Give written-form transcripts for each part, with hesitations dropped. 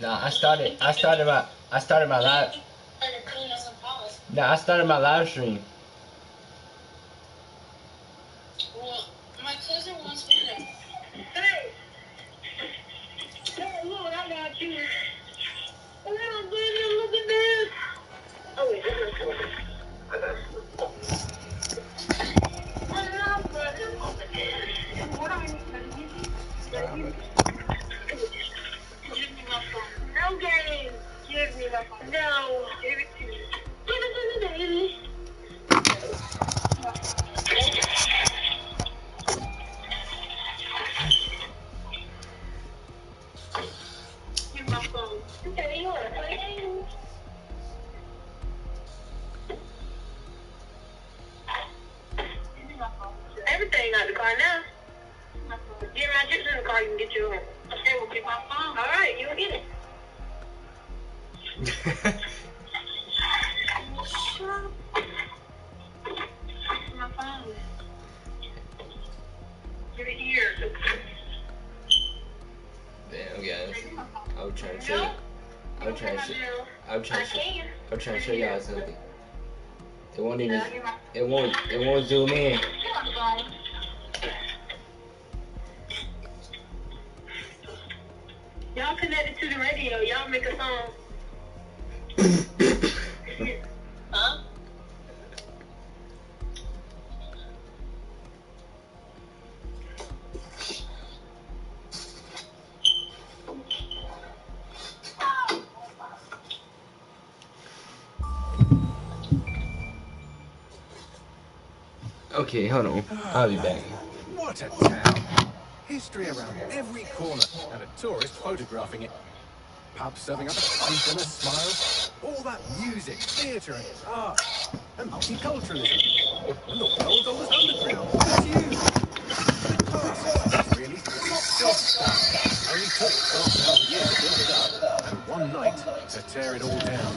No, I started my live. No, I started my live stream. Well, my cousin wants me to. Hey! Hey, look, I got you. Oh, baby, look at this. Oh, wait, this is cool. I love it. What are you doing? Give me my phone. No game. Give me my phone. No. Give it to me. Give it to me, baby. Give me my phone. Okay, you want to play games? Give me my phone. Everything out the car now. Get my chips in the car, you can get your own. Okay, we'll get my phone. All right, you'll get it. My phone. Give it here. Damn, guys. I was trying to show you. I was trying to show y'all something. It won't even. It won't zoom in. Y'all connected to the radio. Y'all make a song. Huh? Okay, hold on. I'll be back. What a town. History around every corner and a tourist photographing it. Pubs serving up a pint and a smile. All that music, theatre and art. And multiculturalism. And the world's oldest underground. That's you. The past, really. Not just stuff. Only took 12,000 years to build it up. And one night to tear it all down.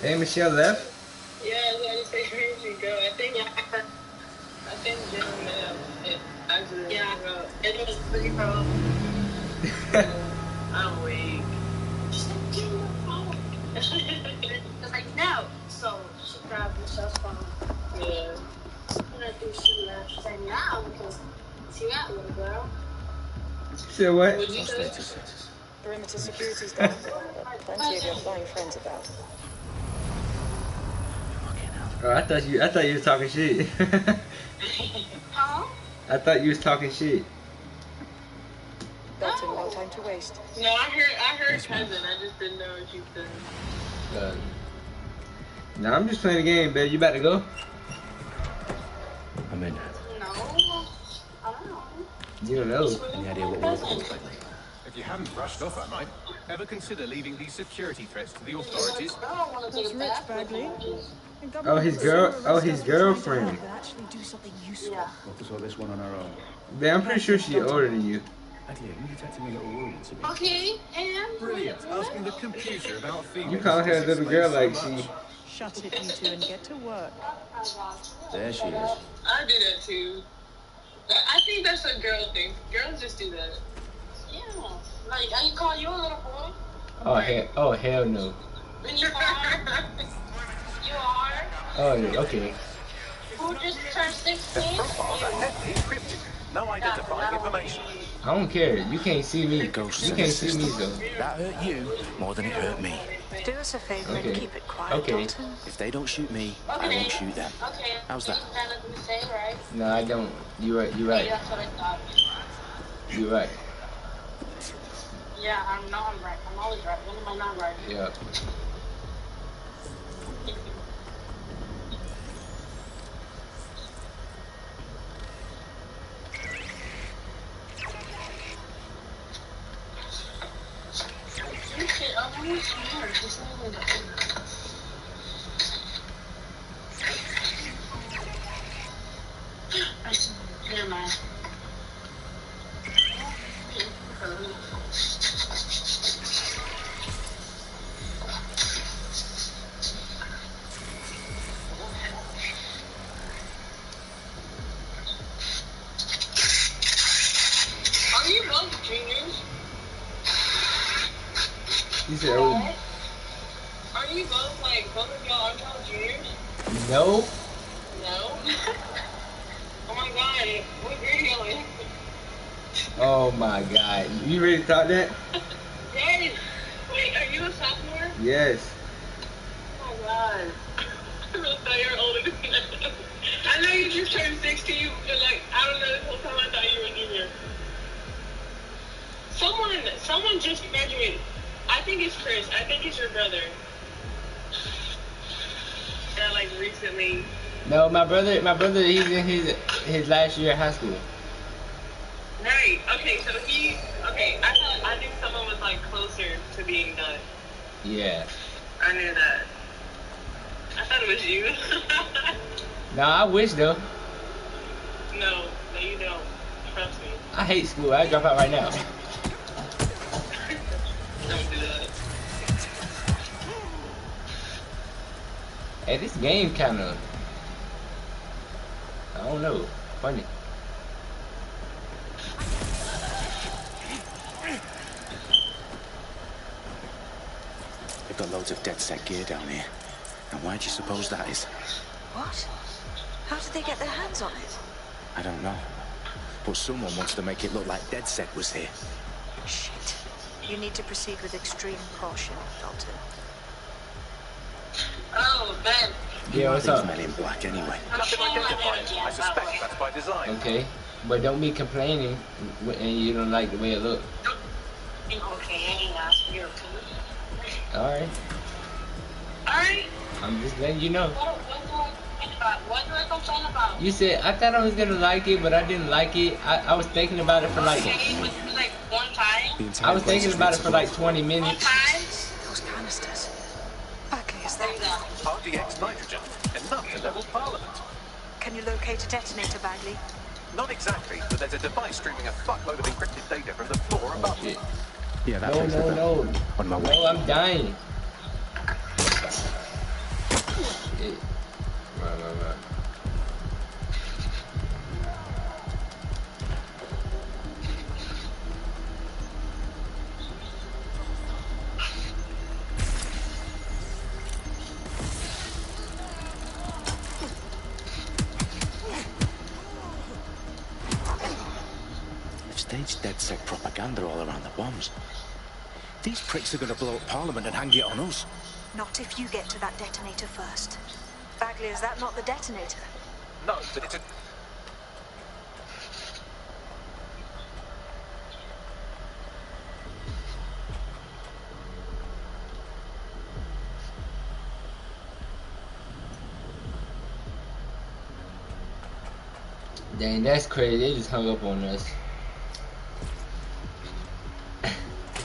Hey, Michelle left? Yeah, I just say crazy girl. I think Jim actually it was pretty pro. I'm weak. Just like give me your phone. It's like no. So she grabbed Michelle's phone. Yeah. And I think she left. She's like now because see that little girl. Say what? Would you say? Perimeter security's down. Plenty of your flying friends about. Oh, I thought you was talking shit. Huh? I thought you was talking shit. Belton, no time to waste. No, I heard cousin. I just didn't know what you said. Nah, I'm just playing the game, babe. You about to go? I'm in. No. I don't know. You don't know. Any idea what we're looking for lately? If you haven't brushed off, I might. Ever consider leaving these security threats to the authorities? I don't want to take That's a bath. rich, Bagley. Oh, his girlfriend. Actually do something useful. Yeah. We'll have to sort this one on our own. Babe, I'm pretty sure she's older than you. Actually, you detected me little wounds. Okay, and Brilliant. Asking the computer about females. You call her a little girl like she. Shut it, you two, and get to work. There she is. I do that too. I think that's a girl thing. Girls just do that. Yeah. Like I can call you a little boy. Oh hell no. When you are. You are. Oh yeah, okay. Who just turned 16? Encrypted. No identifying information. I don't care. You can't see me. You can't see me though. That hurt you more than it hurt me. Do us a favor Okay. and keep it quiet, Okay. Dalton. If they don't shoot me, I won't shoot them. Okay. How's that? Ain't nothing to say, right? No, I don't. You right. You Yeah, right. that's what I thought. You right. Yeah, I'm right. I'm always right. When am I not right? Yeah. Shit, I'm always smart. Just like that. I see. Never mind. said Odin. Are you both like both of y'all are y'all juniors? No. No. Oh my god, what grade are y'all in? Oh my god. You ready to talk that? Yes. Wait, are you a sophomore? Yes. Oh my god. I really thought you were older than that. I know you just turned 16, but like, I don't know, this whole time I thought you were a junior. Someone just graduated. I think it's Chris. I think it's your brother. That like recently. No, my brother, he's in his last year of high school. Right. Okay. So I knew someone was like closer to being done. Yeah. I knew that. I thought it was you. No, I wish though. No, you don't. Trust me. I hate school. I drop out right now. Don't do that. Hey, this game kind of, I don't know, funny. They've got loads of DedSec gear down here. And why do you suppose that is? What? How did they get their hands on it? I don't know. But someone wants to make it look like DedSec was here. Shit. You need to proceed with extreme caution, Dalton. Oh, Ben. Yeah, what's up? Men in black anyway. Nothing identified. I suspect that's by design. Okay, but don't be complaining and you don't like the way it look. Okay, that's your opinion. Alright. Alright. I'm just letting you know. What do I complain about? You said, I thought I was gonna like it, but I didn't like it. I was thinking about it for like... Like one time? I was thinking about it for like 20 One minutes. time? Those canisters. Bagley, is that... RDX nitrogen, enough to level Parliament. Can you locate a detonator, Bagley? Not exactly, but there's a device streaming a fuckload of encrypted data from the floor Oh above. shit. Yeah, that No, no, no. On my way. No, I'm dying. Shit. Right. They've staged DedSec propaganda all around the bombs. These pricks are going to blow up Parliament and hang it on us. Not if you get to that detonator first. Bagley, is that not the detonator? No, but it's a... Dang, that's crazy. They just hung up on us.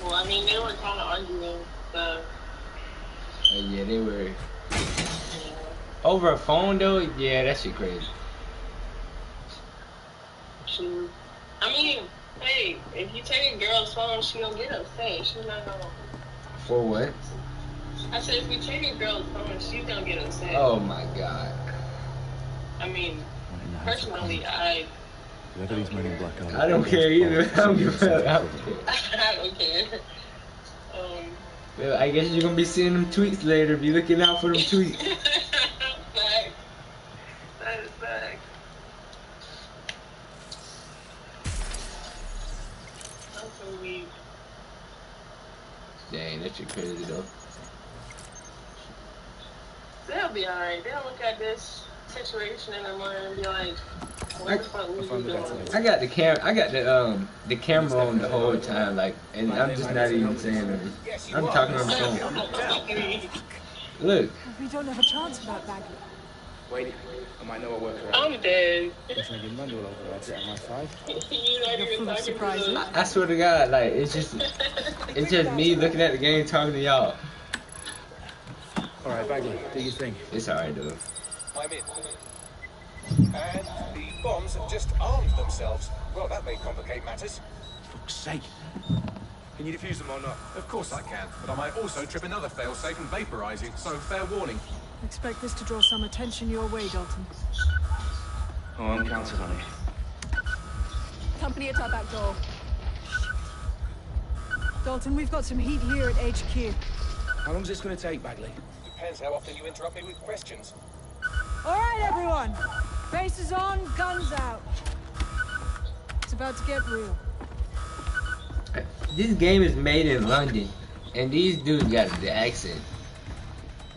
Well, I mean, they were kind of arguing, so... Yeah, they were. Over a phone though? Yeah, that shit crazy. True. I mean, hey, if you take a girl's phone, she don't get upset. She's not gonna... For what? I said, if you take a girl's phone, she's gonna get upset. Oh my god. I mean, personally, I Whoever these men in black are. I don't care either. I don't give a fuck. I don't care. Well, I guess you're gonna be seeing them tweets later. Be looking out for them tweets. Fact. That is fact. That's so weird. Dang, that shit crazy though. They'll be alright. They'll look at this situation in the morning and be like, what the fuck was you doing? I got the camera on the whole time, like, and I'm just not even saying anything. I'm talking on the phone. Look. We don't have a chance without Bagley. Wait, I might know a workaround. I'm dead. Maybe Manuel overrides it on my side. You're not even full of talking surprises. to them. I swear to God, like, it's just me looking at the game, talking to y'all. Alright, Bagley, do your thing. It's alright though. I'm in. And the bombs have just armed themselves. Well, that may complicate matters. Fuck's sake. Can you defuse them or not? Of course I can, but I might also trip another failsafe and vaporize you, so fair warning. Expect this to draw some attention your way, Dalton. Oh, I'm counting on it. Company at our back door. Dalton, we've got some heat here at HQ. How long's this going to take, Bagley? Depends how often you interrupt me with questions. All right, everyone. Faces on, guns out. It's about to get real. This game is made in London, and these dudes got the accent.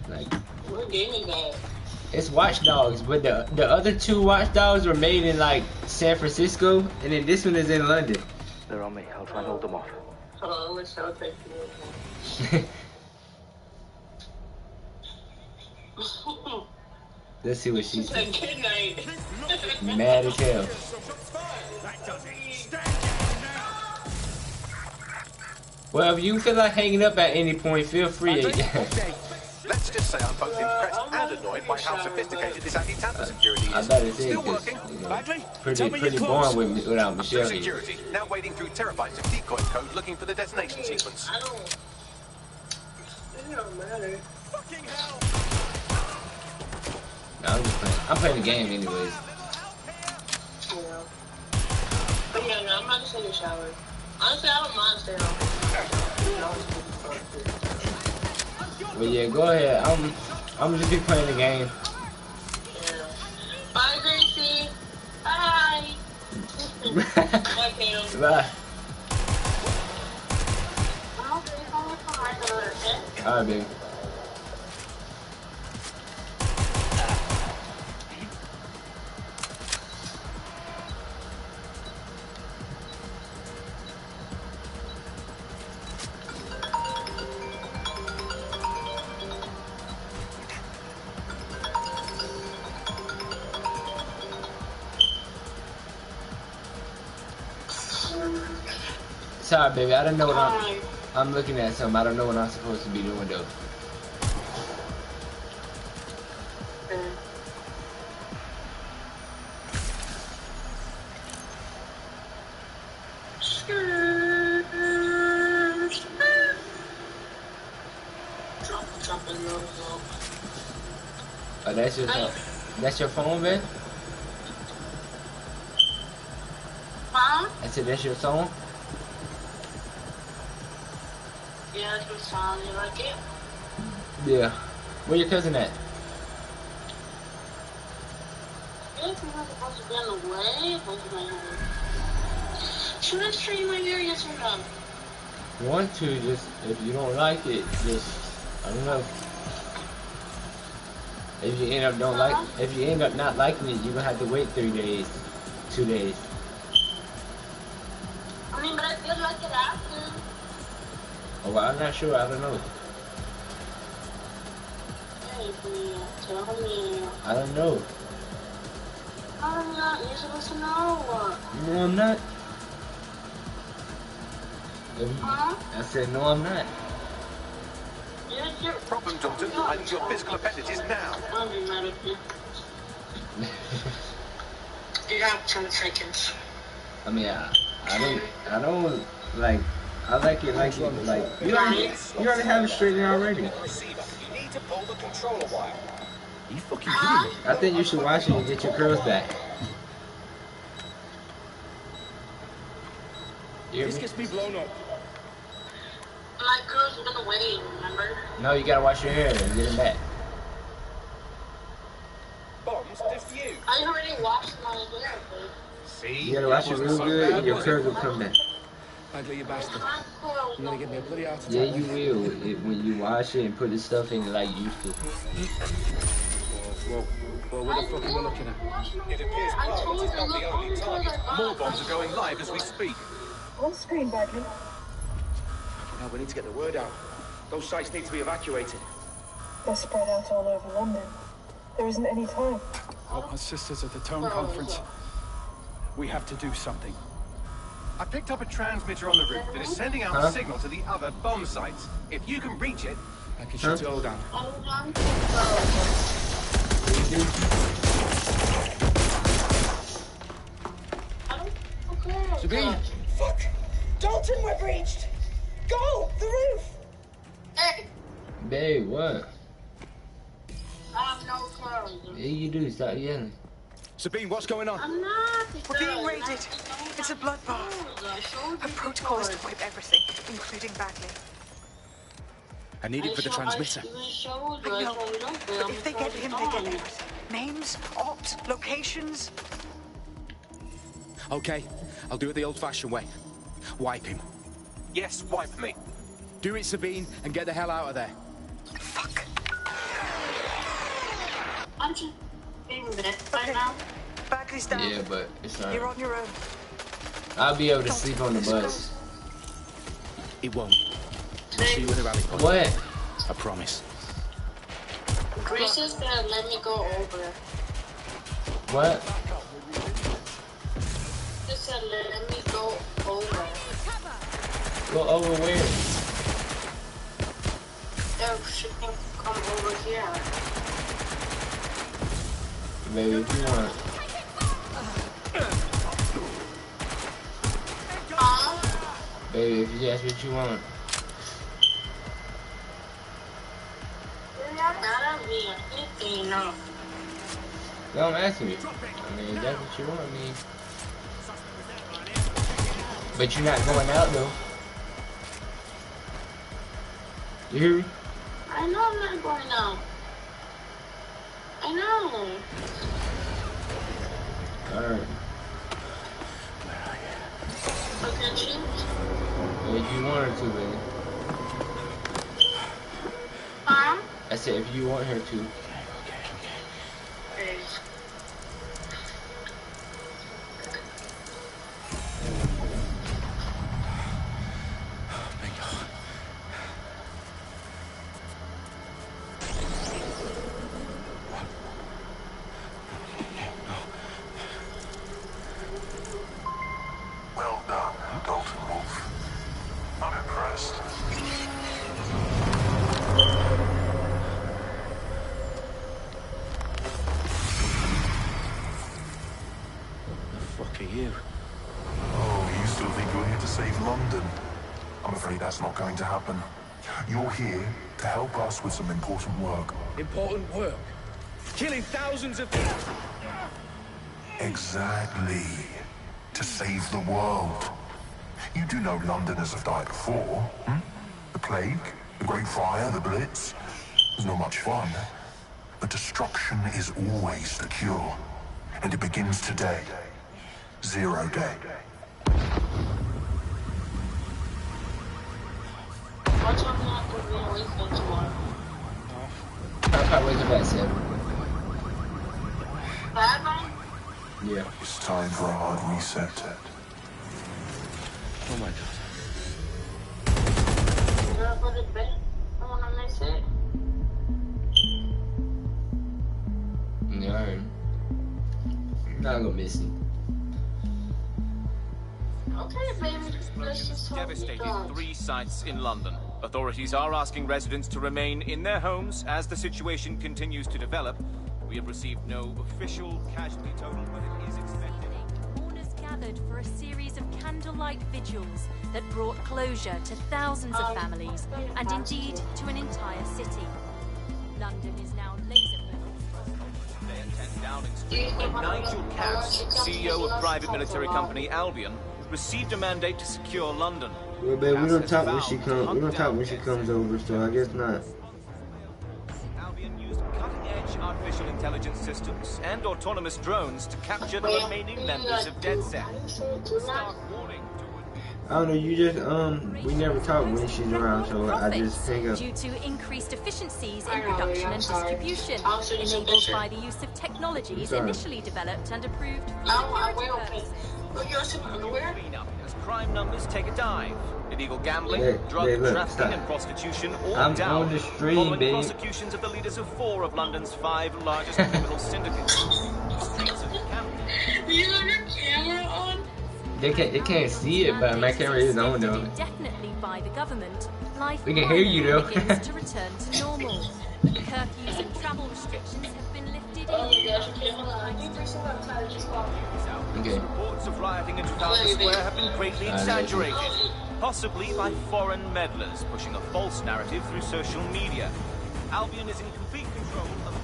Like, What game is that? it's Watch Dogs, but the other two Watch Dogs were made in like San Francisco, and then this one is in London. They're on me. I'll try and hold them off. Hold on, let's show take you. Let's see what she She said said. good night. Mad as hell. Well, if you feel like hanging up at any point, feel free. Let's just say I'm both impressed and annoyed by how sophisticated this anti-tamper security I is. better say, Still because working. you know, Bagley, pretty boring with without Michelle Through here. security, now wading through terabytes of decoy code looking for the detonation sequence. I don't. It don't matter. Fucking hell! No, I'm just playing. I'm playing the game anyways. Yeah. But yeah, no, I'm not just in the shower. Honestly, I don't mind staying home. But yeah, go ahead. I'm just be playing the game. Yeah. Bye, Gracie. Bye. Bye, Cam. Bye. Okay. Alright, baby. Sorry, baby. I don't know what I'm looking at something. I don't know what I'm supposed to be doing though. Oh, that's your phone. That's your phone, man? Huh? I said that's your song? Yeah, it's good song. You like it? Yeah. Where your cousin at? If you're not supposed to be in the way, hold my hand. Should I straighten my hair? Yes or no? Want to, just if you don't like it, just I don't know. If you end up if you end up not liking it, you're gonna have to wait 3 days, 2 days. I mean, but I did like it after. Oh, well, I'm not sure. I don't know. Hey, tell me. I don't know. I'm not. You're supposed to know. No, I'm not. Huh? I said no, I'm not. You're Problem, Dalton. I need your physical appendages now. I'll be mad at you. You got 10 seconds. I mean, I don't like. I like it like you already have it straightened already. You need to pull the controller wire. Are you fucking kidding me? I think you should watch it and get your curls back. You hear This me? gets me blown up. My girls were gonna wait, remember? No, you gotta wash your hair and get it back. Bombs defused. I already washed my hair, babe. See? You gotta wash it real good and your curls will come back. Bagley, you bastard. My girls You're gonna give me a bloody heart attack. Yeah, you will when you wash it and put the stuff in it like you used to. Whoa. Well, what the fuck are we looking at? It appears I Clarence told is you, not look, the all only the toys target. are More gone. bombs are going live as we speak. On screen, Bagley. Now we need to get the word out. Those sites need to be evacuated. They're spread out all over London. There isn't any time. Our sisters at the Tone Conference. We have to do something. I picked up a transmitter on the roof that is sending out a signal to the other bomb sites. If you can reach it, I can shut it all down. Hold on. Sabine! Fuck! Dalton, we're breached! Go! The roof! Hey, Babe, what? I have no clothes. Yeah, you do. Stop yelling. Sabine, what's going on? I'm not. We're being raided. It's a bloodbath. Her protocol is to wipe everything, including Bagley. I need it for the transmitter. I know. But if they get him, they get everything. Names, ops, locations. Okay, I'll do it the old-fashioned way. Wipe him. Yes, wipe me. Do it, Sabine, and get the hell out of there. Fuck. I'm just being there right now. Bagley's down. Yeah, but it's not. You're on your own. I'll be able to sleep on the bus. It won't. I'll see you at the rally point. What? I promise. Grace is gonna let me go over. What? Just said let me go over. Go over where? She can come over here. Baby, if you want. Baby, if that's what you want. That'll be anything, no. Don't ask me. I mean, if that's what you want, I mean. But you're not going out, though. You hear me? I know I'm not going out. I know. Alright. Okay, she. If you want her to, baby. Huh? I said if you want her to. Okay. Well done, Dalton Wolf. I'm impressed. The fuck are you? Oh, you still think you're here to save London? I'm afraid that's not going to happen. You're here to help us with some important work. Important work. Killing thousands of people. Exactly. To save the world. You do know Londoners have died before, hmm? The plague, the Great Fire, the Blitz. It's not much fun. But destruction is always the cure. And it begins today. Zero Day. What time do I have to be awake for tomorrow? I wake up at 7. Bad night? Yeah. It's time for a hard reset. Oh my god. Should I go to bed? I wanna miss it. Yeah, alright. I'm not gonna miss it. Okay, baby. Let's just hope you Devastated don't. 3 sites in London. Authorities are asking residents to remain in their homes as the situation continues to develop. We have received no official casualty total, but it is expected. Mourners gathered for a series of candlelight vigils that brought closure to thousands of families and indeed to an entire city. London is now laser-focused. Day at 10 Downing Street, when Nigel Cass, CEO of private military company Albion, received a mandate to secure London. Well, babe, we don't Cass talk has when she vowed to comes. hunt We don't talk down when she X. comes over, so I guess not. Albion used cutting-edge artificial intelligence systems and autonomous drones to capture the remaining members of DedSec. Stark warning to I don't know. You just we never talk when she's around, so I just hang up. due to increased efficiencies in production and distribution, enabled by the use of technologies initially developed and approved for security purposes. clean up as crime numbers take a dive. Illegal gambling, Hey, drug hey, look, trafficking stop. and prostitution all I'm down, on the stream, following babe. prosecutions of the leaders of 4 of London's 5 largest criminal syndicates. Streets of Camden. You have your camera on? They can't see it, but my camera is on though. Indefinitely by the government, life We can hear you, though. begins to return to normal. Curfews and travel restrictions have been lifted Oh my in gosh, okay, hold on. I think there's some outside just walking. Okay. Reports of rioting in Trafalgar Square have been greatly exaggerated, possibly by foreign meddlers pushing a false narrative through social media. Albion is in complete control of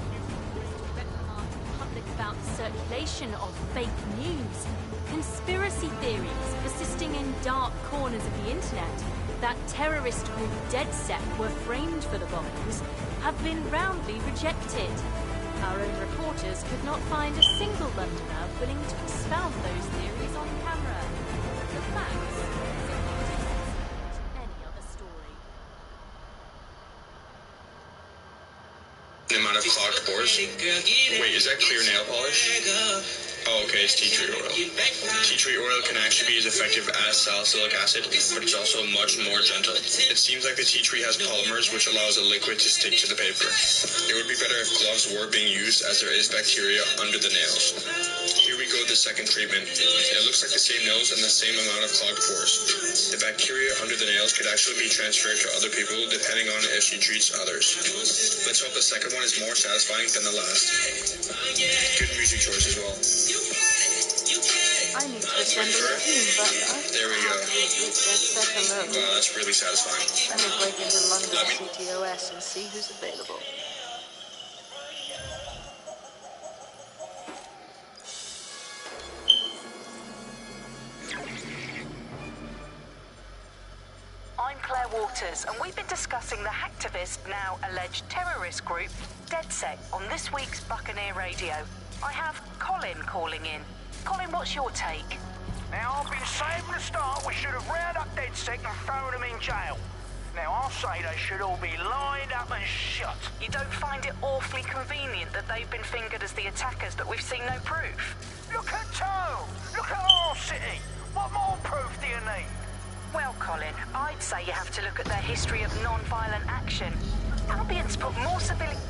public about circulation of fake news, conspiracy theories persisting in dark corners of the internet that terrorist group DedSec were framed for the bombings have been roundly rejected. Our own reporters could not find a single Londoner willing to expound those theories on camera. The facts support any other story. The amount of clogged pores. Wait, is that clear nail polish? Oh, okay, it's tea tree oil. Tea tree oil can actually be as effective as salicylic acid, but it's also much more gentle. It seems like the tea tree has polymers, which allows a liquid to stick to the paper. It would be better if gloves were being used, as there is bacteria under the nails. Here we go, the second treatment. It looks like the same nails and the same amount of clogged pores. The bacteria under the nails could actually be transferred to other people, depending on if she treats others. Let's hope the second one is more satisfying than the last. Good music choice as well. I need to assemble a team, but I There we go. alone. Wow, that's really satisfying. Let me break into London CTOS and see who's available. I'm Claire Waters, and we've been discussing the hacktivist, now alleged terrorist group, DedSec, on this week's Buccaneer Radio. I have Colin calling in. Colin, what's your take? Now, I've been saying from the start we should have rounded up DedSec and thrown them in jail. Now, I'll say they should all be lined up and shot. You don't find it awfully convenient that they've been fingered as the attackers, but we've seen no proof? Look at Town! Look at our city! What more proof do you need? Well, Colin, I'd say you have to look at their history of non-violent action. Albion's put more civilians...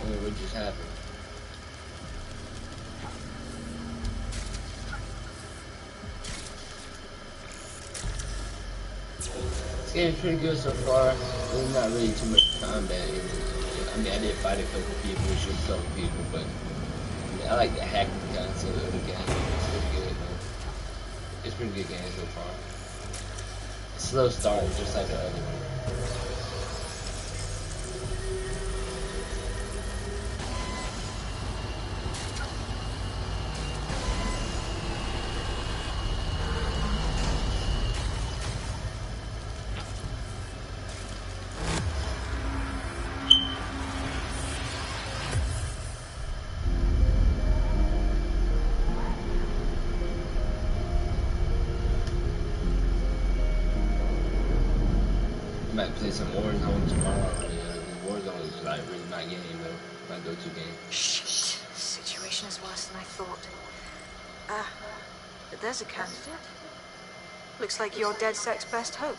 What just happened? This game's pretty good so far. There's not really too much combat in it. I mean, I did fight a couple people, shoot a couple people, but I mean, I like the hacking concept of the game. It's pretty good, man. It's a pretty good game so far. Slow start, just like the other one. Might play some Warzone tomorrow. Warzone is like really my game though. My go-to game. Shit. The situation is worse than I thought. But there's a candidate. Looks like you're DedSec's best hope.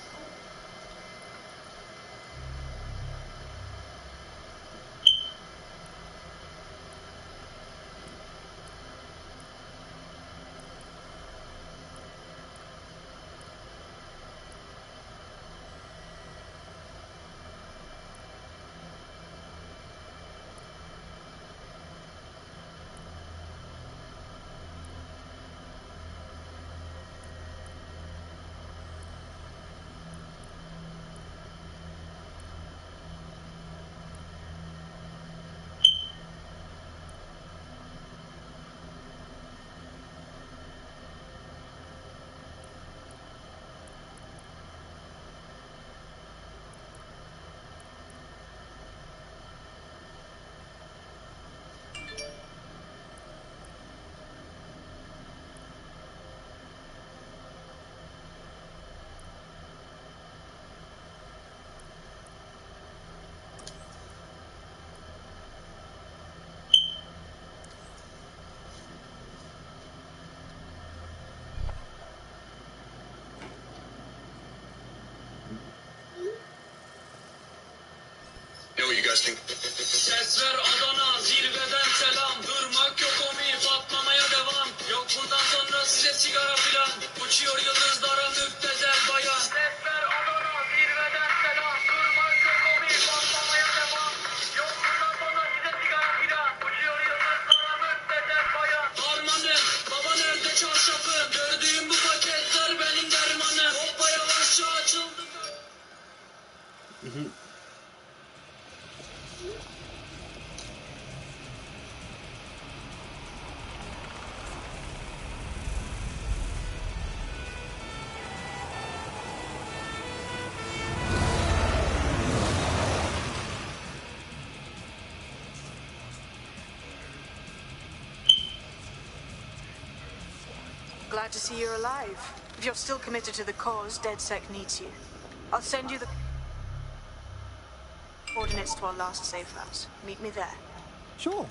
testing. Sesler Adana, zirveden selam. Durmak yok omi, patlamaya devam. Yok bundan sonra size sigara filan. Uçuyor yıldızlara müptezel bayan. Sesler Adana, zirveden selam. Durmak yok omi, patlamaya devam. Yok bundan sonra size sigara filan. Uçuyor yıldızlara müptezel bayan. Harmanım, baba nerede çarşafım? Gördüğüm bu paketler benim dermanım. Hoppa yavaşça açıldı. Glad to see you're alive. If you're still committed to the cause, DedSec needs you. I'll send you the coordinates to our last safe house. Meet me there. Sure.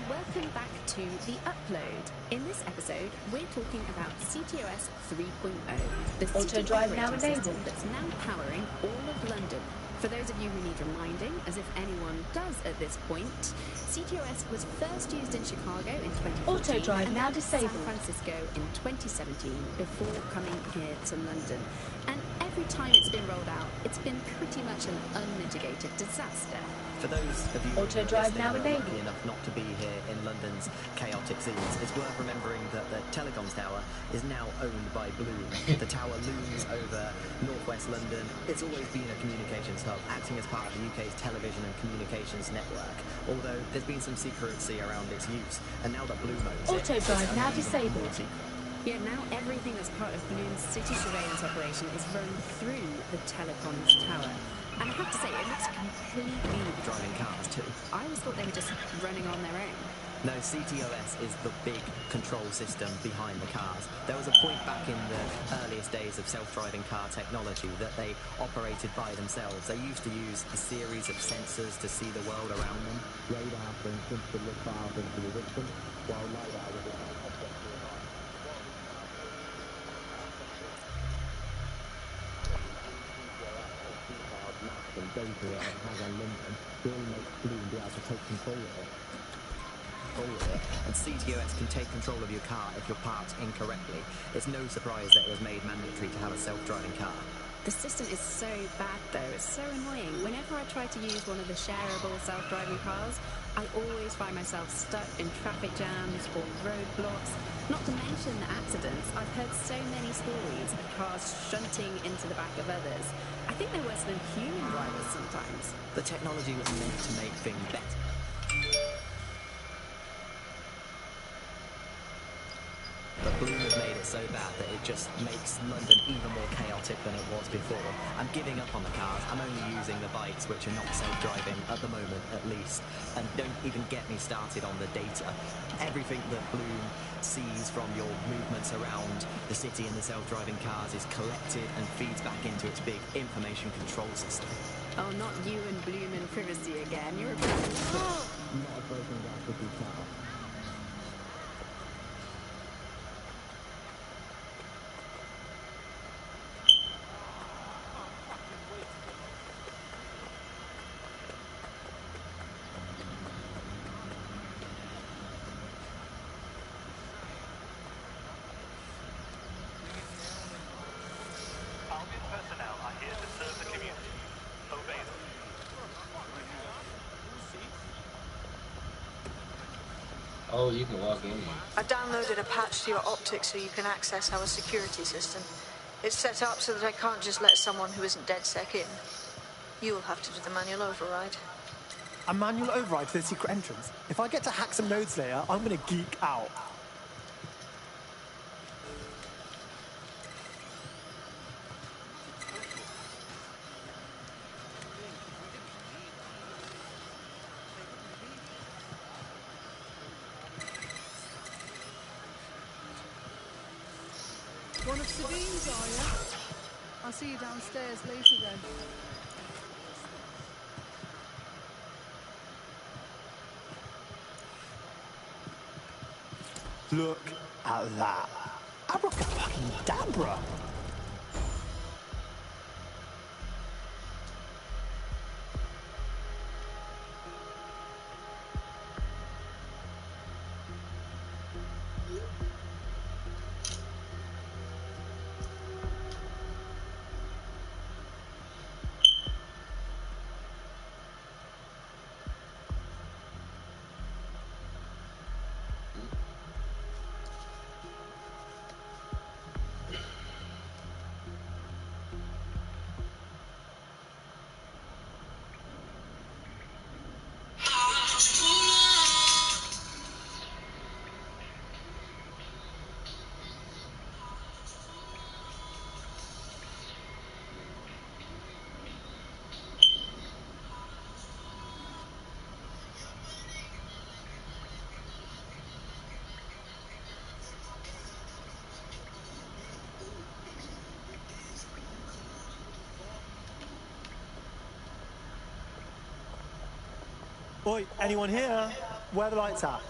Welcome back to The Upload. In this episode, we're talking about CTOS 3.0, the city operating system that's now powering all of London. For those of you who need reminding, as if anyone does at this point, CTOS was first used in Chicago in 2014 and now San Francisco in 2017 before coming here to London. And every time it's been rolled out, it's been pretty much an unmitigated disaster. For those of you who are lucky enough not to be here in London's chaotic scenes, it's worth remembering that the Telecoms Tower is now owned by Bloom. The tower looms over northwest London. It's always been a communications hub, acting as part of the UK's television and communications network, although there's been some secrecy around its use, and now that Bloom owns it, Autodrive now disabled. Yeah, now everything that's part of Bloom's city surveillance operation is run through the Telecoms Tower. And I have to say, it looks completely... Driving cars too. I always thought they were just running on their own. No, CTOS is the big control system behind the cars. There was a point back in the earliest days of self-driving car technology that they operated by themselves. They used to use a series of sensors to see the world around them. Radar, for instance, to look out into the distance, while LiDAR was an object nearby. And data that it has on London will make Bloom be able to take control of it. And CTOS can take control of your car if you're parked incorrectly. It's no surprise that it was made mandatory to have a self-driving car. The system is so bad though, it's so annoying. Whenever I try to use one of the shareable self-driving cars, I always find myself stuck in traffic jams or roadblocks. Not to mention the accidents. I've heard so many stories of cars shunting into the back of others. I think they're worse than human drivers sometimes. The technology was meant to make things better. But Bloom has made it so bad that it just makes London even more chaotic than it was before. I'm giving up on the cars. I'm only using the bikes, which are not self-driving at the moment, at least. And don't even get me started on the data. Everything that Bloom sees from your movements around the city and the self-driving cars is collected and feeds back into its big information control system. Oh, not you and Bloom and privacy again. You're a bit... Not a broken glass cookie car. Oh, you can walk in here. I downloaded a patch to your optics so you can access our security system. It's set up so that I can't just let someone who isn't DedSec in. You'll have to do the manual override. A manual override for the secret entrance? If I get to hack some nodes later, I'm gonna geek out. One of Sabine's, are you? I'll see you downstairs later then. Look at that. Abracadabra. Oi, anyone here? Where are the lights at?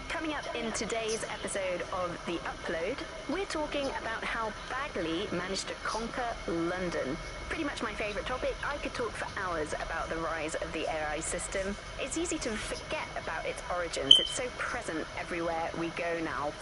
Coming up in today's episode of The Upload, we're talking about how Bagley managed to conquer London. Pretty much my favourite topic. I could talk for hours about the rise of the AI system. It's easy to forget about its origins. It's so present everywhere we go now.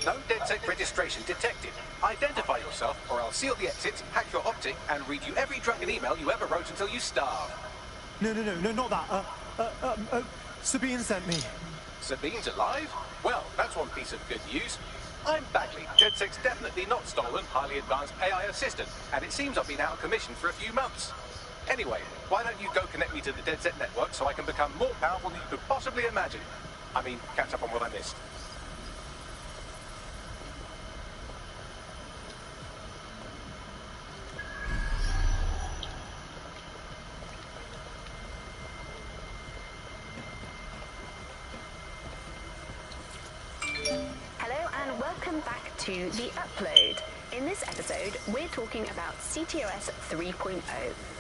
No DedSec registration detected. Identify yourself, or I'll seal the exits, hack your optic, and read you every drunken email you ever wrote until you starve. No, not that. Sabine sent me. Sabine's alive? Well, that's one piece of good news. I'm Bagley, DedSec's definitely not stolen, highly advanced AI assistant, and it seems I've been out of commission for a few months. Anyway, why don't you go connect me to the DedSec network so I can become more powerful than you could possibly imagine? I mean, catch up on what I missed. Welcome back to The Upload. In this episode, we're talking about CTOS 3.0,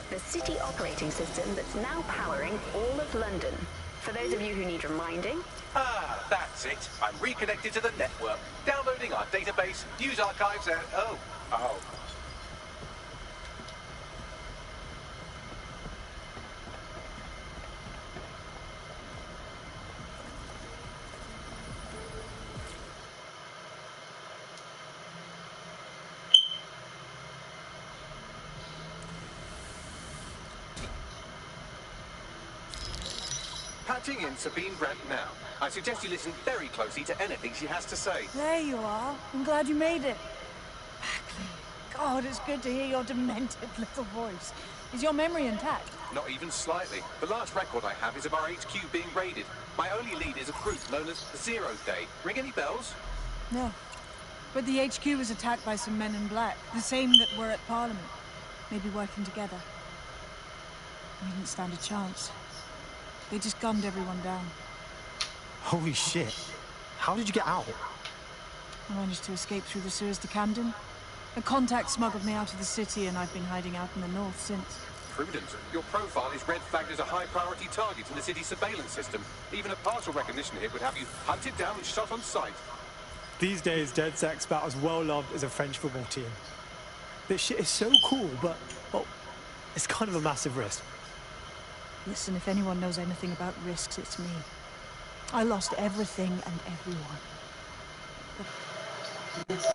the city operating system that's now powering all of London. For those of you who need reminding... Ah, that's it. I'm reconnected to the network, downloading our database, news archives, and... Oh. Patching in Sabine Brandt now. I suggest you listen very closely to anything she has to say. There you are. I'm glad you made it. Bagley. God, it's good to hear your demented little voice. Is your memory intact? Not even slightly. The last record I have is of our HQ being raided. My only lead is a group known as Zero Day. Ring any bells? No. But the HQ was attacked by some men in black, the same that were at Parliament. Maybe working together. We didn't stand a chance. They just gunned everyone down. Holy shit. How did you get out? I managed to escape through the sewers to Camden. A contact smuggled me out of the city, and I've been hiding out in the north since. Prudence, your profile is red flagged as a high-priority target in the city's surveillance system. Even a partial recognition hit would have you hunted down and shot on sight. These days, DedSec's about as well-loved as a French football team. This shit is so cool, but, well, it's kind of a massive risk. Listen, if anyone knows anything about risks, it's me. I lost everything and everyone. But